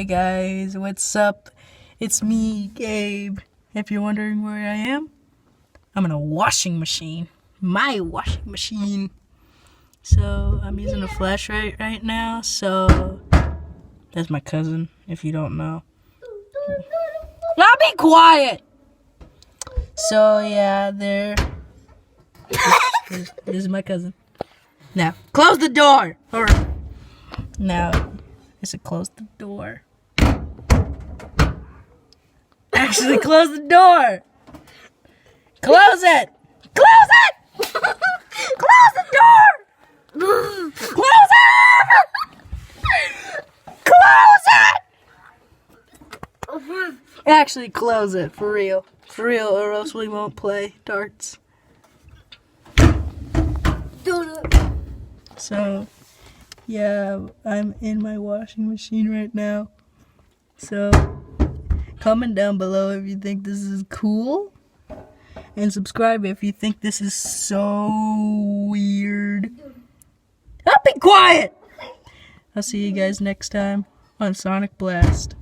Hey guys, what's up? It's me, Gabe. If you're wondering where I am, I'm in a washing machine. My washing machine. So, I'm using a flashlight right now, so that's my cousin, if you don't know. Now be quiet! So, yeah, this is my cousin. Now, close the door! Alright. Now, I said close the door. Actually, close the door! Close it! Close it! Close the door! Close it! Close it! Actually, close it, for real. For real, or else we won't play darts. So, yeah, I'm in my washing machine right now. So, comment down below if you think this is cool. And subscribe if you think this is so weird. I'll be quiet! I'll see you guys next time on Sonic Blast.